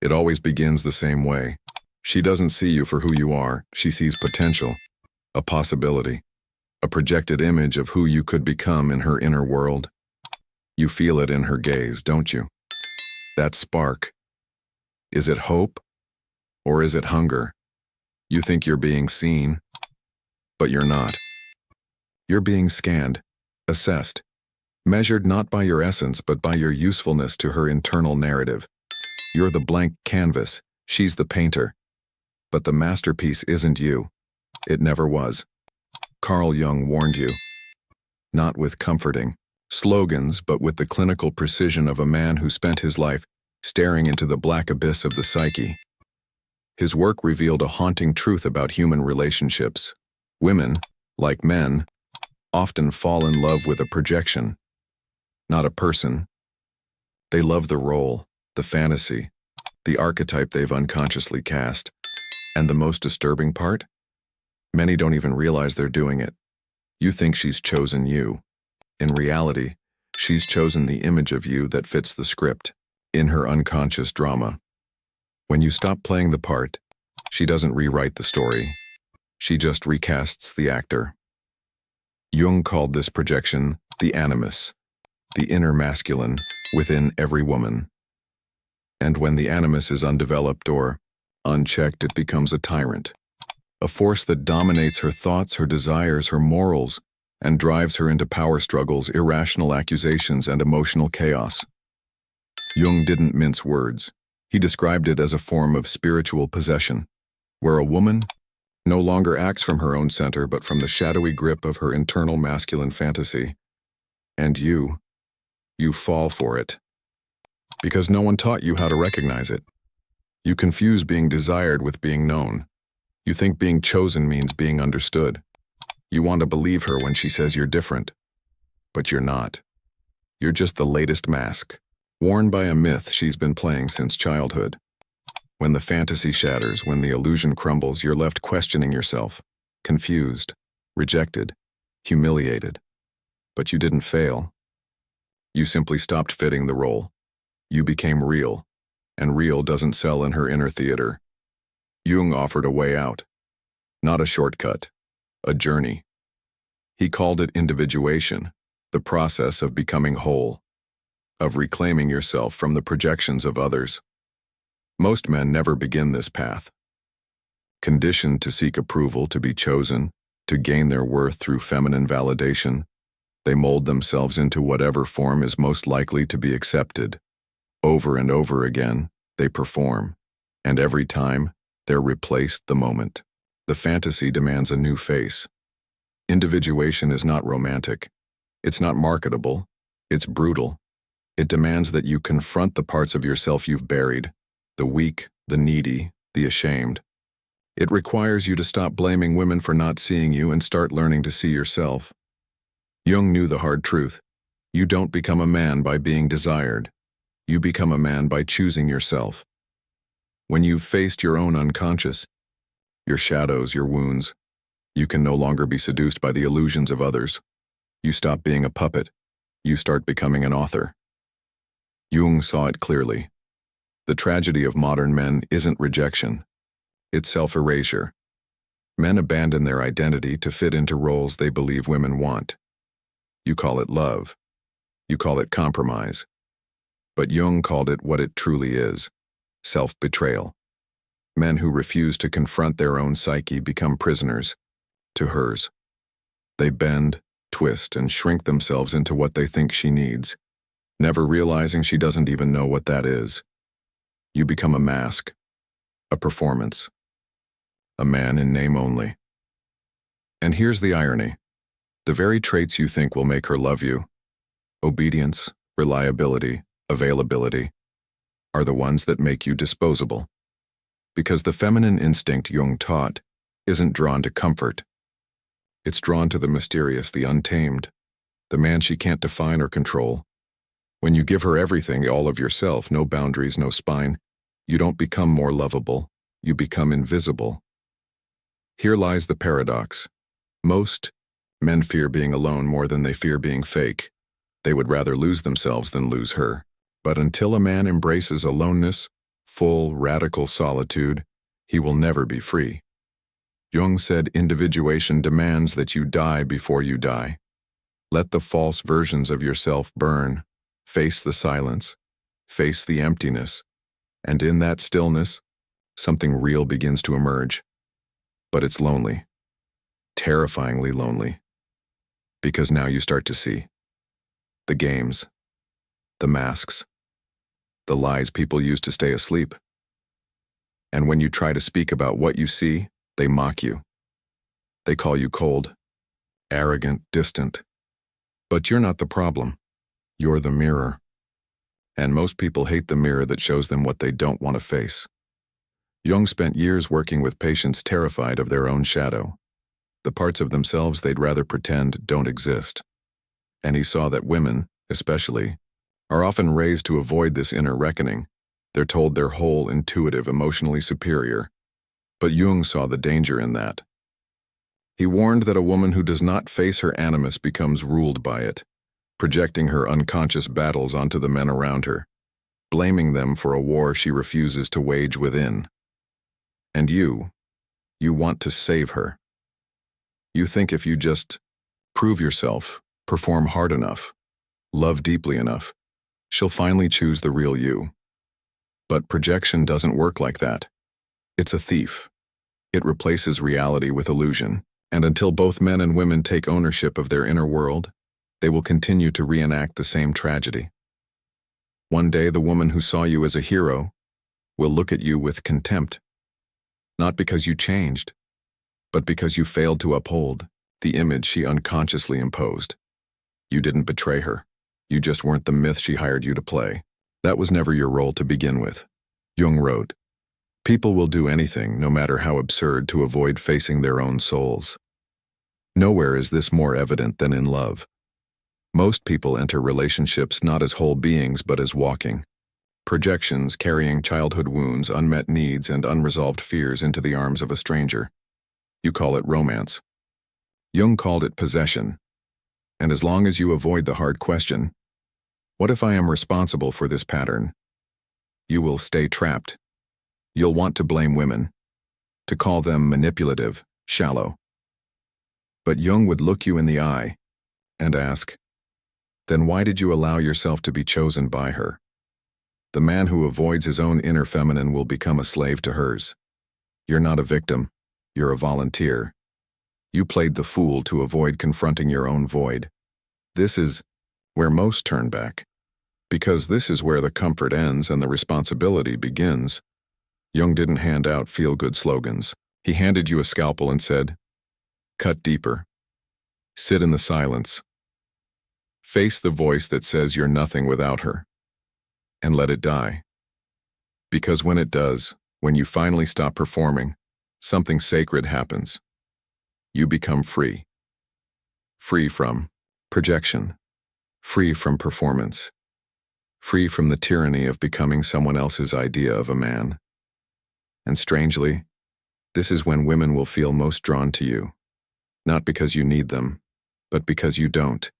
It always begins the same way. She doesn't see you for who you are. She sees potential, a possibility, a projected image of who you could become in her inner world. You feel it in her gaze, don't you? That spark. Is it hope or is it hunger? You think you're being seen, but you're not. You're being scanned, assessed, measured not by your essence but by your usefulness to her internal narrative. You're the blank canvas, she's the painter. But the masterpiece isn't you. It never was. Carl Jung warned you. Not with comforting slogans, but with the clinical precision of a man who spent his life staring into the black abyss of the psyche. His work revealed a haunting truth about human relationships. Women, like men, often fall in love with a projection, not a person. They love the role, the fantasy, the archetype they've unconsciously cast. And the most disturbing part? Many don't even realize they're doing it. You think she's chosen you. In reality, she's chosen the image of you that fits the script, in her unconscious drama. When you stop playing the part, she doesn't rewrite the story. She just recasts the actor. Jung called this projection the animus, the inner masculine within every woman. And when the animus is undeveloped or unchecked, it becomes a tyrant, a force that dominates her thoughts, her desires, her morals, and drives her into power struggles, irrational accusations, and emotional chaos. Jung didn't mince words. He described it as a form of spiritual possession, where a woman no longer acts from her own center but from the shadowy grip of her internal masculine fantasy. And you fall for it. Because no one taught you how to recognize it. You confuse being desired with being known. You think being chosen means being understood. You want to believe her when she says you're different. But you're not. You're just the latest mask, worn by a myth she's been playing since childhood. When the fantasy shatters, when the illusion crumbles, you're left questioning yourself, confused, rejected, humiliated. But you didn't fail. You simply stopped fitting the role. You became real. And real doesn't sell in her inner theater. Jung offered a way out. Not a shortcut, a journey. He called it individuation, the process of becoming whole, of reclaiming yourself from the projections of others. Most men never begin this path. Conditioned to seek approval, to be chosen, to gain their worth through feminine validation, they mold themselves into whatever form is most likely to be accepted. Over and over again, they perform, and every time, they're replaced the moment. The fantasy demands a new face. Individuation is not romantic. It's not marketable. It's brutal. It demands that you confront the parts of yourself you've buried, the weak, the needy, the ashamed. It requires you to stop blaming women for not seeing you and start learning to see yourself. Jung knew the hard truth. You don't become a man by being desired. You become a man by choosing yourself. When you've faced your own unconscious, your shadows, your wounds, you can no longer be seduced by the illusions of others. You stop being a puppet. You start becoming an author. Jung saw it clearly. The tragedy of modern men isn't rejection. It's self-erasure. Men abandon their identity to fit into roles they believe women want. You call it love. You call it compromise. But Jung called it what it truly is, self-betrayal. Men who refuse to confront their own psyche become prisoners to hers. They bend, twist, and shrink themselves into what they think she needs, never realizing she doesn't even know what that is. You become a mask, a performance, a man in name only. And here's the irony. The very traits you think will make her love you, obedience, reliability, availability, are the ones that make you disposable. Because the feminine instinct Jung taught isn't drawn to comfort. It's drawn to the mysterious, the untamed, the man she can't define or control. When you give her everything, all of yourself, no boundaries, no spine, you don't become more lovable, you become invisible. Here lies the paradox. Most men fear being alone more than they fear being fake. They would rather lose themselves than lose her. But until a man embraces aloneness, full, radical solitude, he will never be free. Jung said individuation demands that you die before you die. Let the false versions of yourself burn, face the silence, face the emptiness, and in that stillness, something real begins to emerge. But it's lonely, terrifyingly lonely, because now you start to see the games, the masks, the lies people use to stay asleep. And when you try to speak about what you see, they mock you. They call you cold, arrogant, distant. But you're not the problem. You're the mirror. And most people hate the mirror that shows them what they don't want to face. Jung spent years working with patients terrified of their own shadow, the parts of themselves they'd rather pretend don't exist. And he saw that women, especially, are often raised to avoid this inner reckoning. They're told they're whole, intuitive, emotionally superior. But Jung saw the danger in that. He warned that a woman who does not face her animus becomes ruled by it, projecting her unconscious battles onto the men around her, blaming them for a war she refuses to wage within. And you want to save her. You think if you just prove yourself, perform hard enough, love deeply enough, she'll finally choose the real you. But projection doesn't work like that. It's a thief. It replaces reality with illusion, and until both men and women take ownership of their inner world, they will continue to reenact the same tragedy. One day, the woman who saw you as a hero will look at you with contempt, not because you changed, but because you failed to uphold the image she unconsciously imposed. You didn't betray her. You just weren't the myth she hired you to play. That was never your role to begin with. Jung wrote, "People will do anything, no matter how absurd, to avoid facing their own souls. Nowhere is this more evident than in love. Most people enter relationships not as whole beings but as walking projections carrying childhood wounds, unmet needs, and unresolved fears into the arms of a stranger. You call it romance. Jung called it possession. And as long as you avoid the hard question, what if I am responsible for this pattern? You will stay trapped. You'll want to blame women, to call them manipulative, shallow. But Jung would look you in the eye and ask, then why did you allow yourself to be chosen by her? The man who avoids his own inner feminine will become a slave to hers. You're not a victim, you're a volunteer. You played the fool to avoid confronting your own void. This is where most turn back, because this is where the comfort ends and the responsibility begins. Jung didn't hand out feel-good slogans. He handed you a scalpel and said, cut deeper. Sit in the silence. Face the voice that says you're nothing without her. And let it die. Because when it does, when you finally stop performing, something sacred happens. You become free. Free from projection. Free from performance. Free from the tyranny of becoming someone else's idea of a man. And strangely, this is when women will feel most drawn to you. Not because you need them, but because you don't,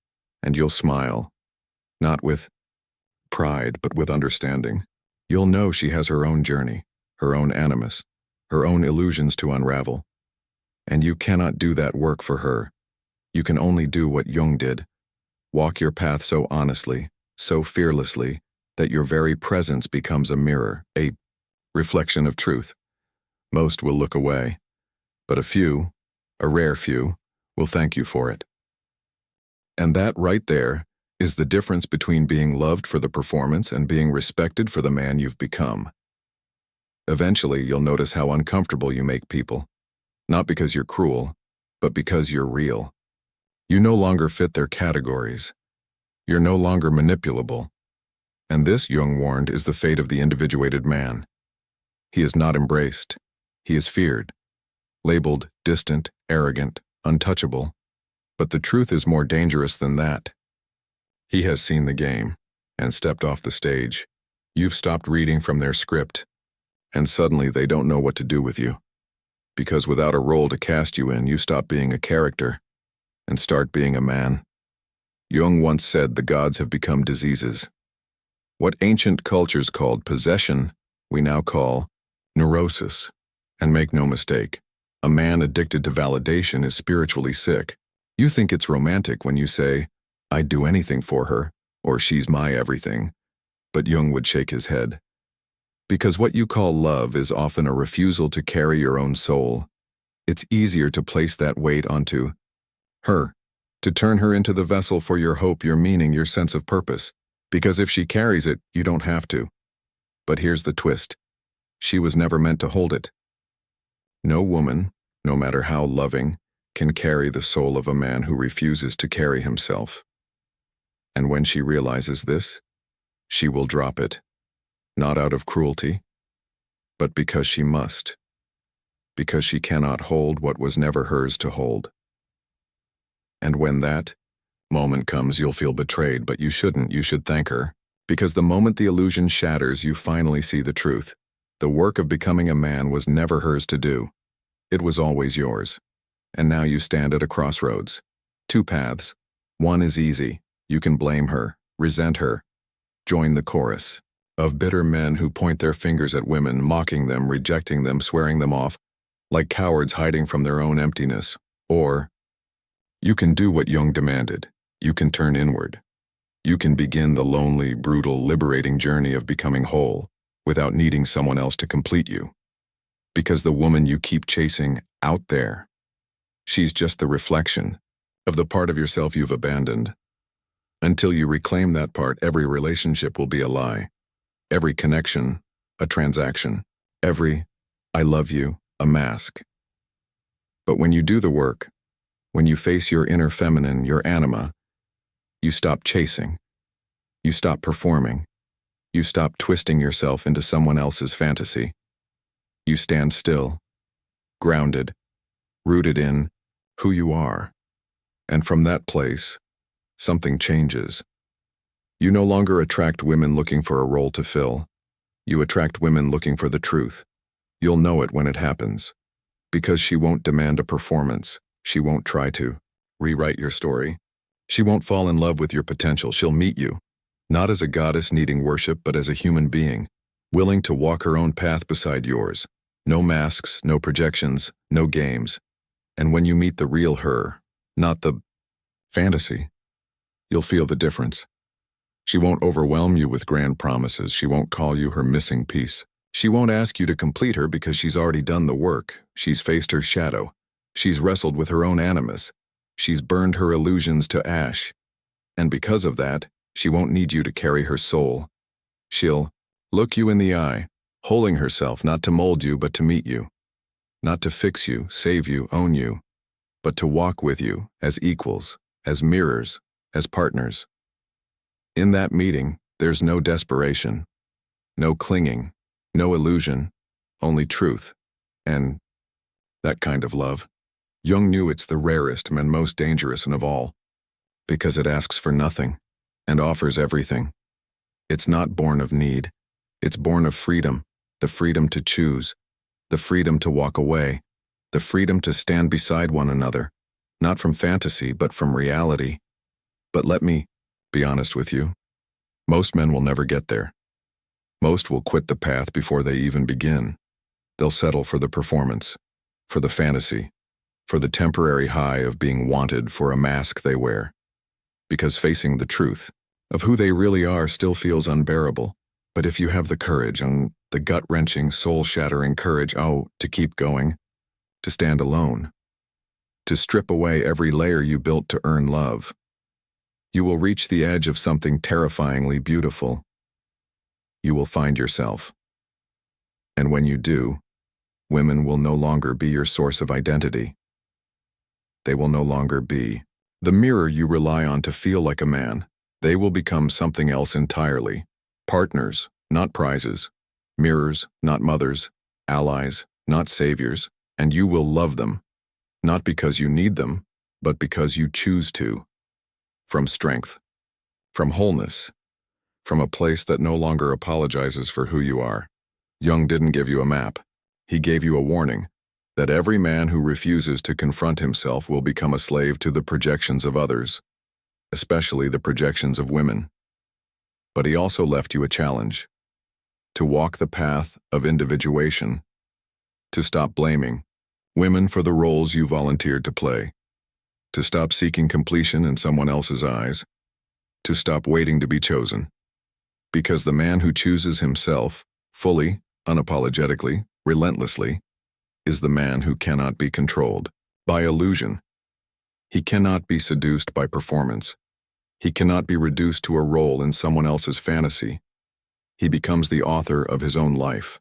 and you'll smile. Not with pride, but with understanding. You'll know she has her own journey, her own animus, her own illusions to unravel. And you cannot do that work for her. You can only do what Jung did. Walk your path so honestly, so fearlessly, that your very presence becomes a mirror, a reflection of truth. Most will look away, but a few, a rare few, will thank you for it. And that right there is the difference between being loved for the performance and being respected for the man you've become. Eventually, you'll notice how uncomfortable you make people, not because you're cruel, but because you're real. You no longer fit their categories. You're no longer manipulable. And this, Jung warned, is the fate of the individuated man. He is not embraced. He is feared, labeled distant, arrogant, untouchable. But the truth is more dangerous than that. He has seen the game and stepped off the stage. You've stopped reading from their script, and suddenly they don't know what to do with you. Because without a role to cast you in, you stop being a character and start being a man. Jung once said the gods have become diseases. What ancient cultures called possession we now call neurosis. And make no mistake, a man addicted to validation is spiritually sick. You think it's romantic when you say, "I'd do anything for her," or "she's my everything," but Jung would shake his head. Because what you call love is often a refusal to carry your own soul. It's easier to place that weight onto her, to turn her into the vessel for your hope, your meaning, your sense of purpose, because if she carries it, you don't have to. But here's the twist. She was never meant to hold it. No woman, no matter how loving, can carry the soul of a man who refuses to carry himself. And when she realizes this, she will drop it, not out of cruelty, but because she must, because she cannot hold what was never hers to hold. And when that moment comes, you'll feel betrayed, but you shouldn't. You should thank her, because the moment the illusion shatters, you finally see the truth. The work of becoming a man was never hers to do. It was always yours. And now you stand at a crossroads. Two paths. One is easy. You can blame her, resent her. Join the chorus of bitter men who point their fingers at women, mocking them, rejecting them, swearing them off, like cowards hiding from their own emptiness. Or you can do what Jung demanded. You can turn inward. You can begin the lonely, brutal, liberating journey of becoming whole without needing someone else to complete you. Because the woman you keep chasing out there, she's just the reflection of the part of yourself you've abandoned. Until you reclaim that part, every relationship will be a lie. Every connection, a transaction. Every "I love you," a mask. But when you do the work, when you face your inner feminine, your anima, you stop chasing. You stop performing. You stop twisting yourself into someone else's fantasy. You stand still, grounded, rooted in who you are. And from that place, something changes. You no longer attract women looking for a role to fill. You attract women looking for the truth. You'll know it when it happens. Because she won't demand a performance. She won't try to rewrite your story. She won't fall in love with your potential. She'll meet you, not as a goddess needing worship, but as a human being, willing to walk her own path beside yours. No masks, no projections, no games. And when you meet the real her, not the fantasy, you'll feel the difference. She won't overwhelm you with grand promises. She won't call you her missing piece. She won't ask you to complete her because she's already done the work. She's faced her shadow. She's wrestled with her own animus. She's burned her illusions to ash. And because of that, she won't need you to carry her soul. She'll look you in the eye, holding herself not to mold you but to meet you. Not to fix you, save you, own you, but to walk with you as equals, as mirrors, as partners. In that meeting, there's no desperation, no clinging, no illusion, only truth, and that kind of love. Jung knew it's the rarest and most dangerous of all, because it asks for nothing and offers everything. It's not born of need. It's born of freedom, the freedom to choose, the freedom to walk away, the freedom to stand beside one another, not from fantasy, but from reality. But let me be honest with you. Most men will never get there. Most will quit the path before they even begin. They'll settle for the performance, for the fantasy, for the temporary high of being wanted, for a mask they wear. Because facing the truth of who they really are still feels unbearable. But if you have the courage, and the gut-wrenching, soul-shattering courage, to keep going, to stand alone, to strip away every layer you built to earn love, you will reach the edge of something terrifyingly beautiful. You will find yourself. And when you do, women will no longer be your source of identity. They will no longer be the mirror you rely on to feel like a man. They will become something else entirely. Partners, not prizes. Mirrors, not mothers. Allies, not saviors. And you will love them, not because you need them, but because you choose to. From strength, from wholeness, from a place that no longer apologizes for who you are. Jung didn't give you a map. He gave you a warning that every man who refuses to confront himself will become a slave to the projections of others, especially the projections of women. But he also left you a challenge. to walk the path of individuation, to stop blaming women for the roles you volunteered to play, to stop seeking completion in someone else's eyes, to stop waiting to be chosen. Because the man who chooses himself, fully, unapologetically, relentlessly, is the man who cannot be controlled by illusion. He cannot be seduced by performance. He cannot be reduced to a role in someone else's fantasy. He becomes the author of his own life.